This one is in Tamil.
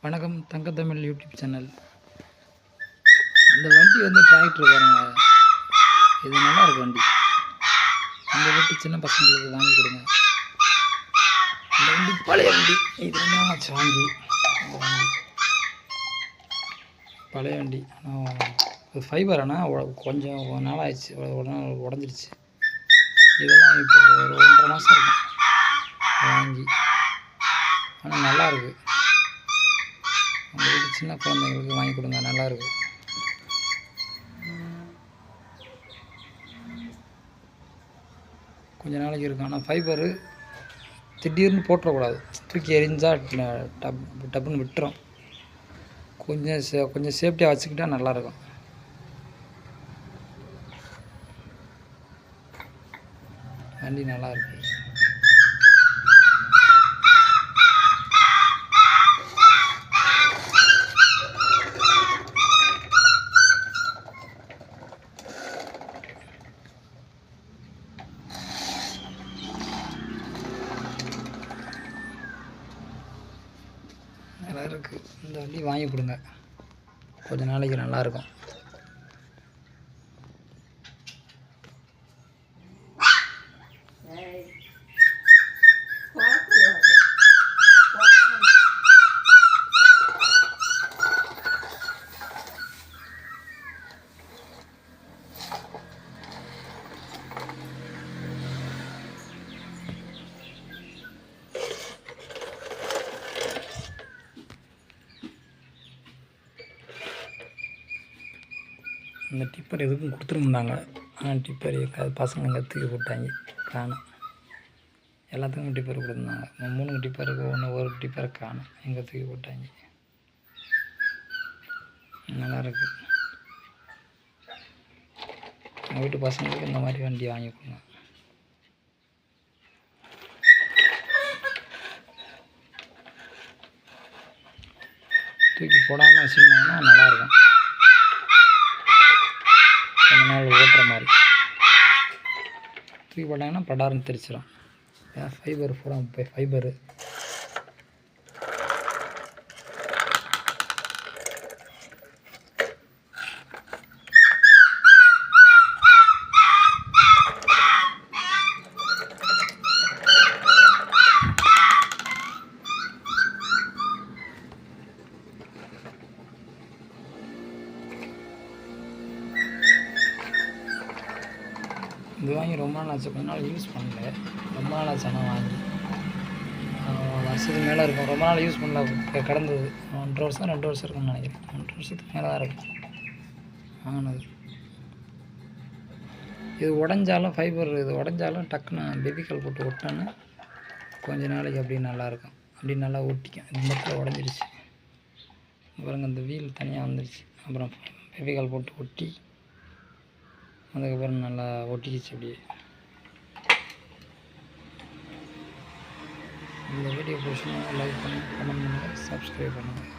வணக்கம் தங்கத்தமிழ் யூடியூப் சேனல். இந்த வண்டி டிராக்டர் பாருங்க, இது நல்லா இருக்கு வண்டி. இந்த வீட்டு சின்ன பசங்களுக்கு வாங்கி கொடுங்க. இந்த வண்டி பழைய வண்டி, இது என்ன வாங்கி பழைய வண்டி. இது ஃபைபர், ஆனால் கொஞ்சம் நாள் ஆயிடுச்சு, உடஞ்சிருச்சு. இதெல்லாம் இப்போ ஒரு 1.5 மாதம் இருக்கும் வாங்கி. ஆனால் நல்லாயிருக்கு. உங்கள் வீட்டு சின்ன குழந்தைங்களுக்கு வாங்கி கொடுங்க, நல்லாயிருக்கு. கொஞ்ச நாளைக்கு இருக்கும். ஆனால் ஃபைபரு திடீர்னு போட்டுறக்கூடாது, தூக்கி எரிஞ்சால் டப்புன்னு விட்டுரும். கொஞ்சம் சேஃப்டியாக வச்சுக்கிட்டால் நல்லாயிருக்கும். வண்டி நல்லாயிருக்கு. நல்லா இருக்குது. இந்த வண்டி வாங்கி கொடுங்க, கொஞ்ச நாளைக்கு நல்லாயிருக்கும். இந்த டிப்பர் எதுக்கும் கொடுத்துருந்தாங்க, ஆனால் டிப்பர் பசங்க எங்கே தூக்கி போட்டாங்க, காணும். எல்லாத்துக்கும் டிப்பர் கொடுத்துருந்தாங்க. 3 டிப்பருக்கு ஒரு டிப்பரை காணும், எங்கே தூக்கி போட்டாங்க. நல்லாயிருக்கு. எங்கள் வீட்டு பசங்களுக்கு இந்த மாதிரி வண்டி வாங்கி கொடுங்க. தூக்கி போடாமல் வச்சுருந்தாங்கன்னா நல்லாயிருக்கும். கொஞ்ச நாள் ஓட்டுற மாதிரி. தூக்கி போட்டாங்கன்னா படாருன்னு தெரிச்சிடும். ஃபைபர் போடாமல் ஃபைபரு இது வாங்கி ரொம்ப நாள் ஆச்சு. கொஞ்ச நாள் யூஸ் பண்ணல, ரொம்ப நாள் ஆச்சு. ஆனால் வாங்கி வருஷத்துக்கு மேலே இருக்கும். ரொம்ப நாள் யூஸ் பண்ணல, கடந்தது 1.5 வருஷம் 2 வருஷம் இருக்குன்னு நினைக்கிறேன். 1.5 வருஷத்துக்கு மேலே தான் இருக்கும் வாங்கினது. இது உடஞ்சாலும் ஃபைபர், இது உடஞ்சாலும் டக்குன்னு பெபிக்கல் போட்டு ஒட்டினோன்னா கொஞ்ச நாளைக்கு அப்படி நல்லாயிருக்கும். அப்படி நல்லா ஒட்டிக்கும். இந்த இடத்துல உடஞ்சிருச்சு அப்புறம் இந்த வீல் தனியாக வந்துடுச்சு. அப்புறம் பெபிக்கல் போட்டு ஒட்டி அதுக்கப்புறம் நல்லா ஒட்டிக்கிச்சு அப்படியே. இந்த வீடியோ பிடிச்சினா லைக் பண்ணுங்கள், கமெண்ட் பண்ணுங்கள், சப்ஸ்கிரைப் பண்ணுங்கள்.